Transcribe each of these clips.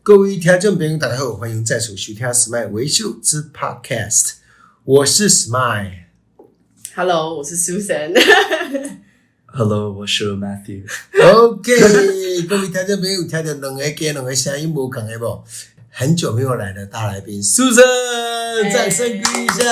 各位听众朋友大家好，欢迎再次收听史麦微Show之 Podcast， 我是史麦。 Hello， 我是 Susan。 Hello， 我是 Mathew。 OK， 各位听众朋友听到两个声音不同的不？很久没有来的大来宾 Susan， 掌声鼓励一下。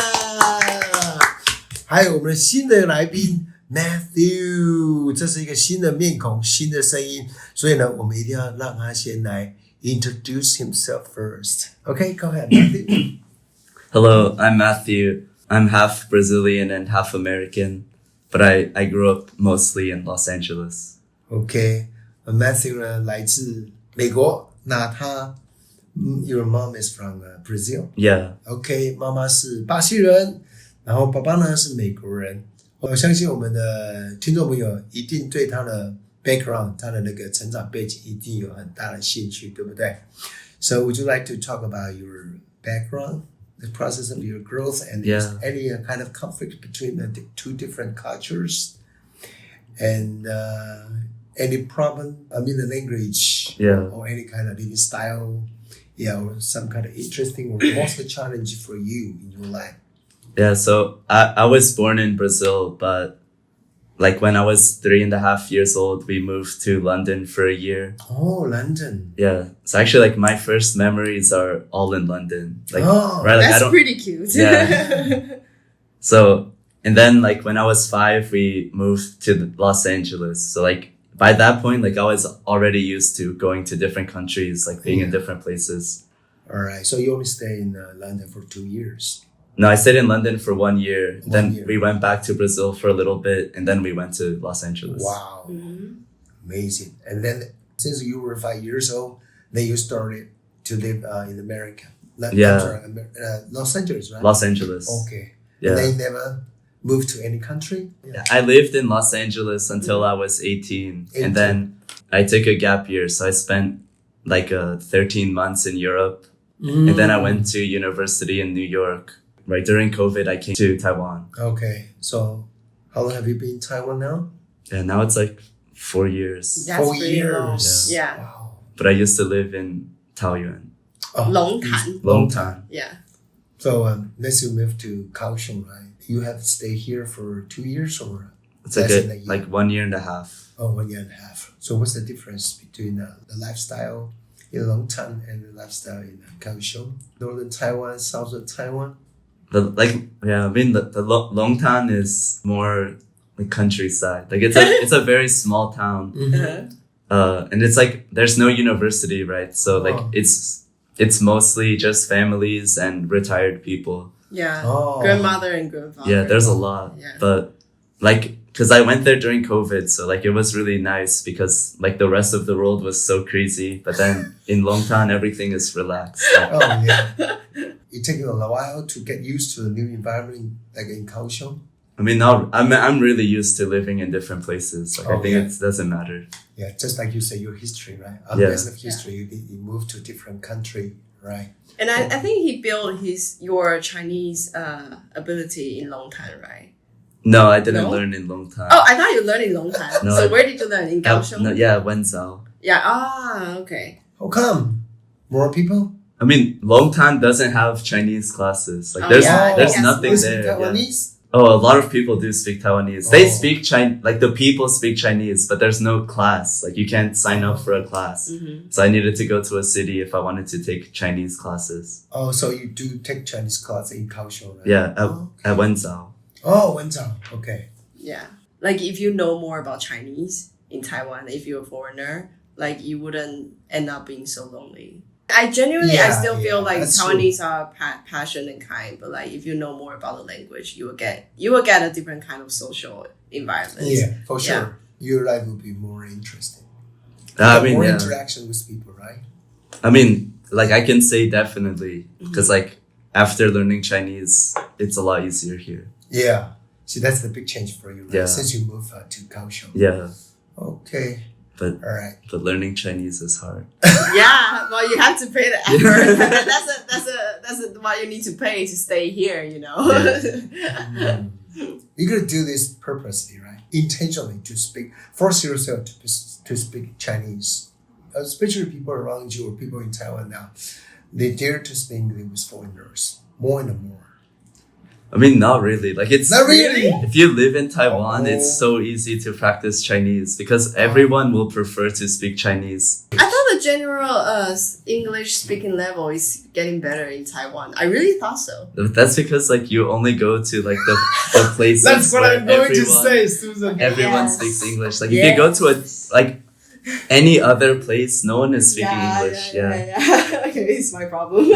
还有我们的新的来宾 Mathew， 这是一个新的面孔，新的声音，所以呢，我们一定要让他先来introduce himself first. Okay, go ahead, Mathew. Hello, I'm Mathew. I'm half Brazilian and half American, but I grew up mostly in Los Angeles. Okay, Mathew 呢来自美国，那他your mom is from Brazil. Yeah. Okay, 妈妈是巴西人，然后爸爸呢是美国人。我相信我们的听众朋友一定对他的 background， 他的那个成长背景一定有很大的兴趣，对不对？ So would you like to talk about your background, the process of your growth, and any kind of conflict between the two different cultures, and any problem, I mean the language, or any kind of living style, or some kind of interesting or most challenge for you in your life? Yeah, so I was born in Brazil, but like when I was 3.5 years old, we moved to London for a year. Oh, London. Yeah. So actually like my first memories are all in London. Like, right, like, that's pretty cute. Yeah. So, and then like when I was 5, we moved to Los Angeles. So like by that point, like I was already used to going to different countries, like being in different places. All right. So you only stay in London for 2 years? No, I stayed in London for 1 year. Then we went back to Brazil for a little bit, and then we went to Los Angeles. Wow. Amazing. And then since you were 5 years old, then you started to live in America. Los Angeles, right? Los Angeles. Okay. Yeah. And then you never moved to any country? Yeah. I lived in Los Angeles until I was 18. And then I took a gap year. So I spent like 13 months in Europe. And then I went to university in New York. Right during COVID, I came to Taiwan. Okay. So how long have you been in Taiwan now? Yeah, now it's like 4 years. That's 4 years. Yeah. Wow. But I used to live in Taoyuan. Oh, Long time. Yeah. So let's you move to Kaohsiung, right? You have stayed here for 2 years or? It's like 1.5 years. Oh, 1.5 years. So what's the difference between the lifestyle in Longtan and the lifestyle in Kaohsiung? Northern Taiwan, southern Taiwan? The Longtan is more like countryside. Like it's a very small town. And it's like there's no university, right? So like it's mostly just families and retired people. Yeah. Grandmother and grandfather. Yeah, there's a lot. Yeah. But like because I went there during COVID, so like it was really nice because like the rest of the world was so crazy. But then in Longtan, everything is relaxed. Oh yeah. It took you a while to get used to the new environment, like in Kaohsiung? I mean, now I'm really used to living in different places. Like I think it doesn't matter. Yeah, just like you say, your history, right? Unless of history, you moved to a different country, right? And I think he built your Chinese ability in Longtan, right? No, I didn't learn in Longtan. Oh, I thought you learned in Longtan. No, so where did you learn? In Kaohsiung? Wenzhou. Yeah. Okay. How come? More people? I mean, Longtan doesn't have Chinese classes. Like there's nothing there. Taiwanese? Yeah. Oh, a lot of people do speak Taiwanese. They speak Chinese, like the people speak Chinese, but there's no class. Like you can't sign up for a class. So I needed to go to a city if I wanted to take Chinese classes. Oh, so you do take Chinese class in Kaohsiung, right? Yeah, at Wenzhou. Oh, Wenzhou. Okay. Yeah. Like if you know more about Chinese in Taiwan, if you're a foreigner, like you wouldn't end up being so lonely. I genuinely, I still feel like Taiwanese are passionate and kind, but like if you know more about the language, you will get a different kind of social environment. Yeah, for sure. Yeah. Your life will be more interesting. More interaction with people, right? I mean, like I can say definitely, because like after learning Chinese, it's a lot easier here. Yeah. See, that's the big change for you, right? Yeah. Since you moved to Kaohsiung. Yeah. Okay. But all right. But learning Chinese is hard. Yeah, well, you have to pay the effort. that's what you need to pay to stay here. You know. Yeah. You're gonna do this purposely, right? Intentionally to force yourself to speak Chinese especially people around you or people in Taiwan now, they dare to speak English with foreigners more and more. I mean, not really. Like, it's not really. If you live in Taiwan, it's so easy to practice Chinese because everyone will prefer to speak Chinese. I thought the general English speaking level is getting better in Taiwan. I really thought so. That's because like you only go to like the places. That's what where I'm going to say, Susan. Everyone speaks English. Like if you go to any other place, no one is speaking English. Yeah. Okay, it's my problem.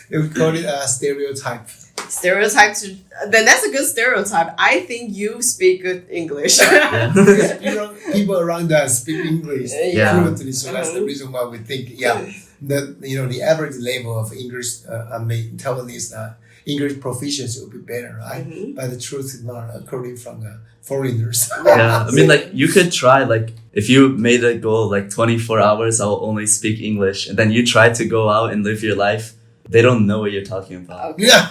They would call it a stereotype. Stereotype then that's a good stereotype. I think you speak good English. People around us speak English fluently, so that's the reason why we think the average level of English Taiwanese English proficiency will be better, right? Mm-hmm. But the truth is not according from foreigners. Yeah, I mean, like you could try, like if you made a goal like 24 hours, I'll only speak English, and then you try to go out and live your life. They don't know what you're talking about. Okay. Yeah.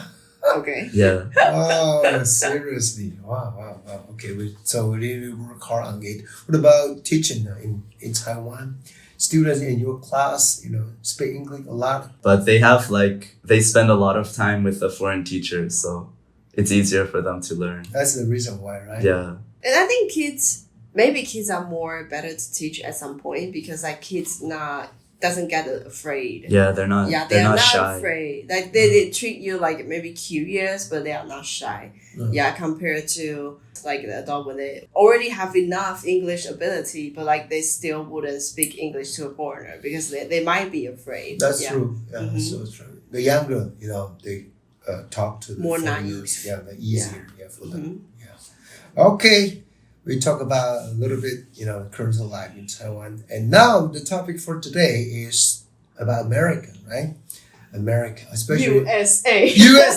Okay. Yeah. Oh, seriously. Wow. Okay, so we really work hard on it. What about teaching in Taiwan? Students in your class, speak English a lot. But they spend a lot of time with a foreign teacher, so it's easier for them to learn. That's the reason why, right? Yeah. And I think kids are more better to teach at some point because like kids doesn't get afraid. Yeah, they're not. Yeah, they're not not shy. afraid. Like they treat you like maybe curious, but they are not shy. Mm. Yeah, compared to like the adult when they already have enough English ability, but like they still wouldn't speak English to a foreigner because they might be afraid. That's true. Yeah, that's so true. The younger, they talk to the more naive. Yeah, the easier. Yeah, for them. Mm-hmm. Yeah. Okay. We talk about a little bit, current life in Taiwan. And now the topic for today is about America, right? America, especially USA. Yeah.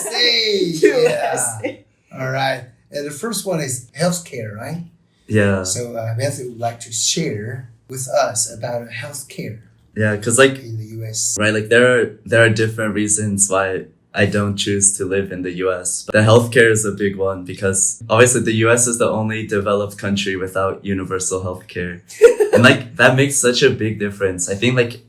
All right. And the first one is healthcare, right? Yeah. So Mathew would like to share with us about healthcare. Yeah, because like in the US, right? Like there are different reasons why I don't choose to live in the US. But the healthcare is a big one because obviously the US is the only developed country without universal healthcare. And like that makes such a big difference. I think like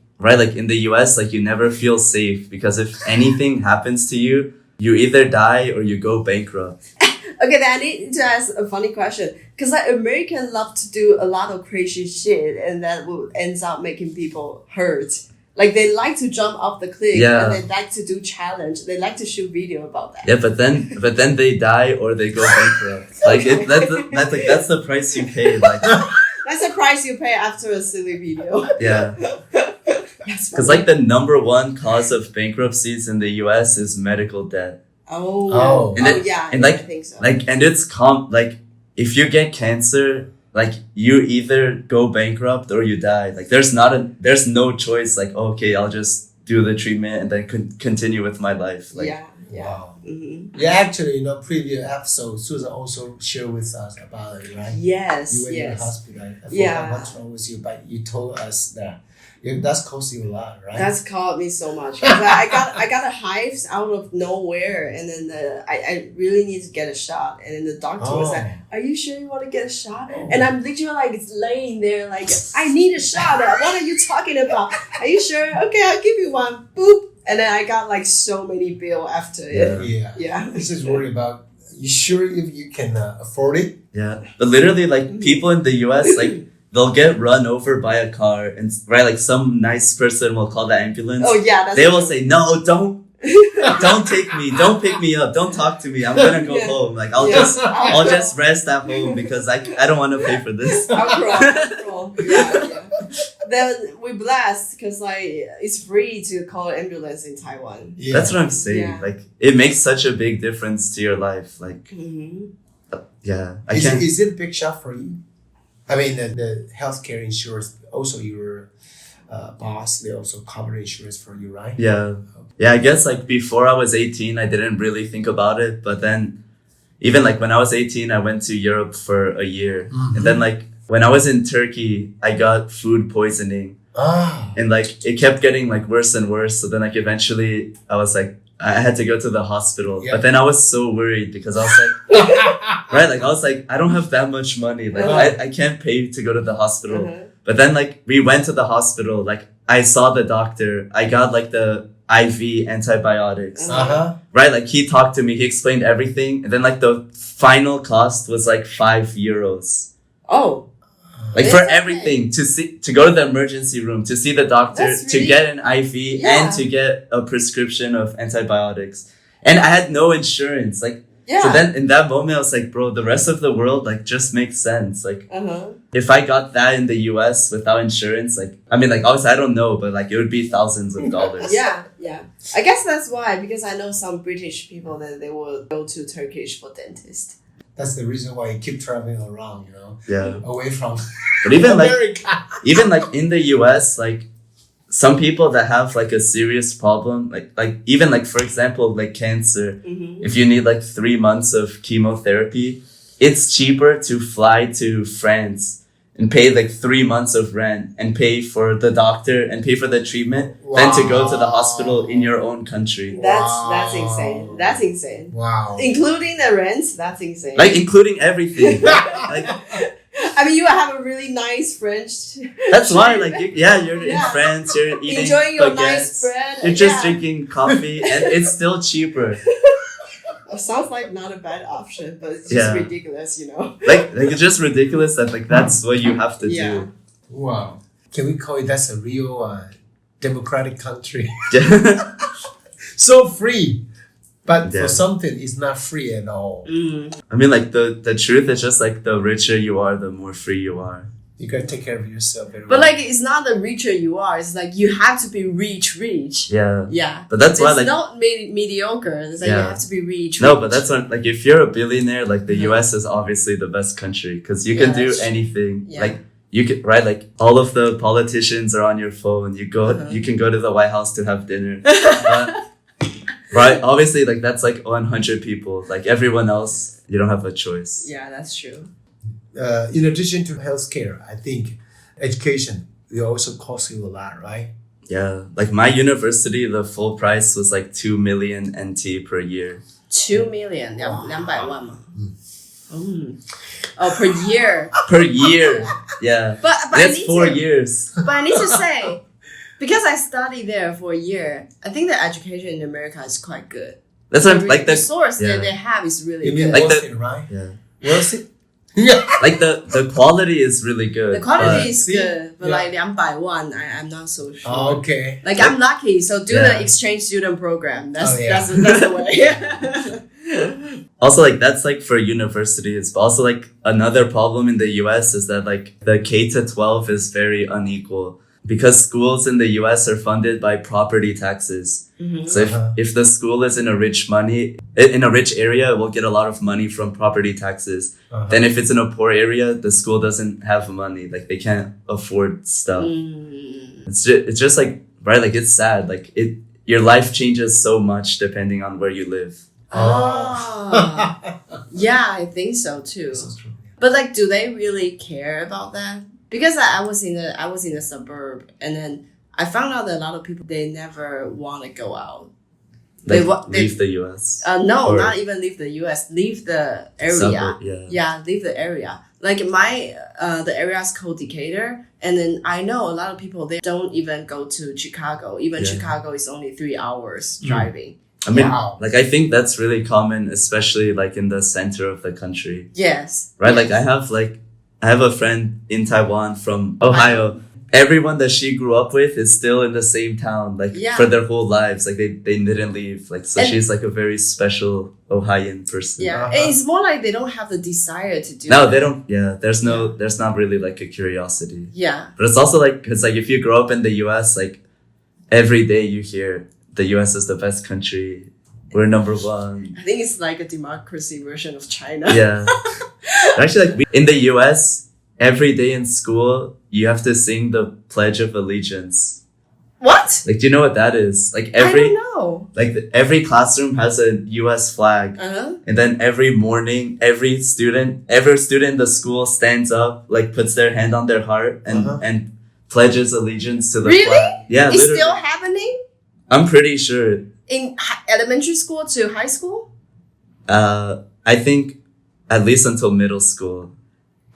in the US, like you never feel safe because if anything happens to you, you either die or you go bankrupt. Okay, then I need to ask a funny question. Because like Americans love to do a lot of crazy shit and that ends up making people hurt. Like they like to jump off the cliff and they like to do challenge. They like to shoot video about that. Yeah, but then they die or they go bankrupt. Like that's the price you pay. Like that's the price you pay after a silly video. Yeah. Because like the number one cause of bankruptcies in the US is medical debt. Oh. And I think so. Like and it's like if you get cancer, like you either go bankrupt or you die. Like there's no choice. Like okay, I'll just do the treatment and then continue with my life. Like wow. Mm-hmm. Yeah, actually, previous episode Susan also shared with us about it, right? Yes. You were in the hospital. I forgot what's wrong with you, but you told us that. That's cost you a lot, right? That's cost me so much. I got a hives out of nowhere, and then I really need to get a shot. And then the doctor was like, "Are you sure you want to get a shot?" And I'm literally like laying there, like, "I need a shot. What are you talking about? Are you sure? Okay, I'll give you one." Boop. And then I got like so many bills after it. Yeah. This is worried about. You sure if you can afford it? Yeah, but literally, like people in the US, like. They'll get run over by a car and like some nice person will call the ambulance. Oh yeah, they will say, "No, don't take me, don't pick me up, don't talk to me. I'm gonna go home. Like I'll just rest at home because I don't want to pay for this." I'll crawl. Yeah. Then we blessed because like it's free to call an ambulance in Taiwan. Yeah. That's what I'm saying. Yeah. Like it makes such a big difference to your life. Like Is it a big shot for you? I mean, the healthcare insurance, also your boss, they also cover insurance for you, right? Yeah. Yeah, I guess like before I was 18, I didn't really think about it. But then even like when I was 18, I went to Europe for a year. Mm-hmm. And then like when I was in Turkey, I got food poisoning. And like it kept getting like worse and worse. So then like eventually I was like, I had to go to the hospital. Yep. But then I was so worried because I was like, I was like, I don't have that much money. Like I can't pay to go to the hospital. Mm-hmm. But then like we went to the hospital, like I saw the doctor, I got like the IV antibiotics, right? Like he talked to me, he explained everything. And then like the final cost was like €5. Oh. Like for everything, to go to the emergency room, to see the doctor, really, to get an IV and to get a prescription of antibiotics. And I had no insurance. Like, so then in that moment, I was like, bro, the rest of the world, like, just makes sense. Like, if I got that in the US without insurance, like, I mean, like, obviously I don't know, but like, it would be thousands of dollars. Yeah. I guess that's why, because I know some British people that they will go to Turkish for dentist. That's the reason why you keep traveling around, you know? Yeah. Away from but even America. Like, even like in the US, like, some people that have like a serious problem, like even like, for example, like cancer, if you need like 3 months of chemotherapy, it's cheaper to fly to France and pay like 3 months of rent and pay for the doctor and pay for the treatment than to go to the hospital in your own country. That's insane. That's insane. Wow. Including the rents, that's insane. Like including everything. Like, I mean, you have a really nice French. That's why, like, you're in France, you're eating enjoying your baguettes, nice bread. you're just drinking coffee, and it's still cheaper. Sounds like not a bad option, but it's just ridiculous, you know. Like it's just ridiculous that like that's what you have to do. Wow. Can we call it that's a real democratic country? So free. But for something, it's not free at all. I mean, like the truth is just like the richer you are, the more free you are. You gotta take care of yourself. But like, it's not the richer you are. It's like you have to be rich. Yeah. Yeah. But that's why, like, it's not mediocre. It's like you have to be rich. No, but that's what, like, if you're a billionaire, like the US is obviously the best country because you can do anything. Yeah. Like you can, right? Like all of the politicians are on your phone. You go, you can go to the White House to have dinner. Right? Obviously, like, that's like 100 people. Like, everyone else, you don't have a choice. Yeah, that's true. In addition to healthcare, I think education will also cost you a lot, right? Yeah. Like, my university, the full price was like 2 million NT per year. 2 million, 200万嘛. Oh, per year. Per year. Yeah. But that's 4 years. But I need to say, because I studied there for a year, I think the education in America is quite good. That's what, like the source that they have is really good. Like Wilson, right? Yeah. Wilson? Like the quality is really good. The quality is good, but like 200万, I'm not so sure. Oh, okay. Like I'm lucky, so do the exchange student program. That's the way. Also, like, that's like for universities, but also like another problem in the US is that like the K to 12 is very unequal. Because schools in the US are funded by property taxes. So if the school is in a rich area, it will get a lot of money from property taxes. Then if it's in a poor area, the school doesn't have money. Like, they can't afford stuff. It's just like, right? Like, it's sad. Like, your life changes so much depending on where you live. Yeah, I think so too. But like, do they really care about that? Because I was in the suburb, and then I found out that a lot of people, they never want to go out. They leave the US. No, not even leave the US. Leave the area. Suburb, leave the area. Like the area is called Decatur, and then I know a lot of people, they don't even go to Chicago. Even Chicago is only 3 hours driving. I mean, like, I think that's really common, especially like in the center of the country. Yes. Right? Like, I have a friend in Taiwan from Ohio. Everyone that she grew up with is still in the same town, like, for their whole lives. Like, they didn't leave. Like, so she's like a very special Ohioan person. Yeah. It's more like they don't have the desire to do No, they don't. Yeah. There's not really like a curiosity. Yeah. But it's also like, cause like if you grow up in the US, like every day you hear the US is the best country. We're number one. I think it's like a democracy version of China. Yeah. Actually, like, in the US, every day in school, you have to sing the Pledge of Allegiance. What? Like, do you know what that is? Like, I don't know. Like, every classroom has a US flag. And then every morning, every student in the school stands up, like, puts their hand on their heart and pledges allegiance to the flag. Yeah, it's literally still happening? I'm pretty sure. In elementary school to high school? I think at least until middle school.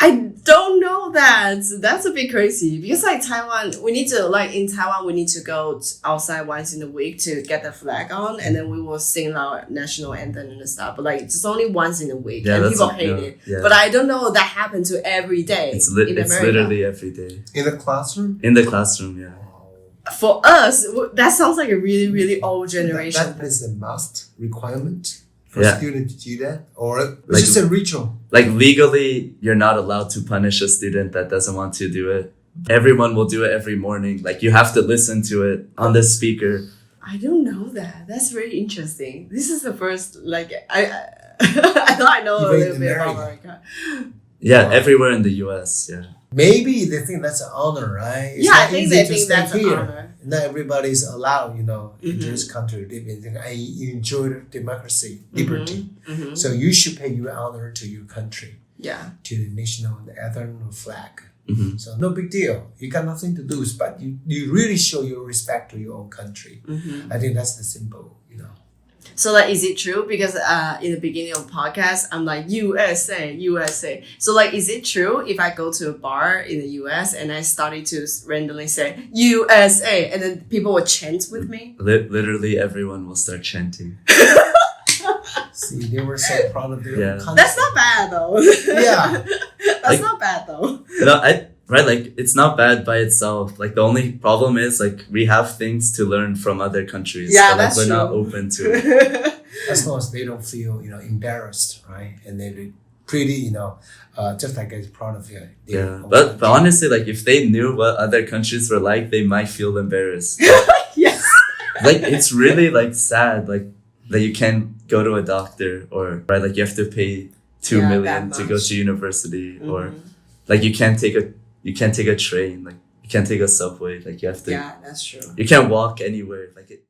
I don't know that. That's a bit crazy because like Taiwan, we need to like in Taiwan we need to go outside once in a week to get the flag on, and then we will sing our national anthem and stuff. But like it's only once in a week, and people hate it. Yeah. But I don't know that happened to every day. It's literally every day in the classroom. In the classroom, yeah. For us, that sounds like a really, really old generation. That is a must requirement for a student to do that, or it's just a ritual. Like legally, you're not allowed to punish a student that doesn't want to do it. Everyone will do it every morning. Like you have to listen to it on the speaker. I don't know that. That's very interesting. This is the first, like, I thought I know a little bit about America. Yeah, everywhere in the US, yeah. Maybe they think that's an honor, right? It's I think they think that's an honor. Not everybody's allowed, in this country. I enjoy democracy, liberty. So you should pay your honor to your country. Yeah. To the national anthem or flag. So no big deal. You got nothing to lose, but you really show your respect to your own country. I think that's the symbol, So like, is it true? Because in the beginning of the podcast, I'm like, USA, USA. So like, is it true if I go to a bar in the US and I started to randomly say USA and then people would chant with me? Literally everyone will start chanting. See, they were so proud of their own country. That's not bad though. Yeah. That's not bad though. Right, like it's not bad by itself. Like the only problem is like we have things to learn from other countries. Yeah, so, that's we're true. not open to it. As long as they don't feel, embarrassed, right? And they're pretty, just like as proud of it. Yeah, but honestly, like if they knew what other countries were like, they might feel embarrassed. Yes. Like it's really like sad, like that you can't go to a doctor or right, like you have to pay $2 million to go to university or like you can't take a train, like you can't take a subway, like you have to. Yeah, that's true. You can't walk anywhere, like it.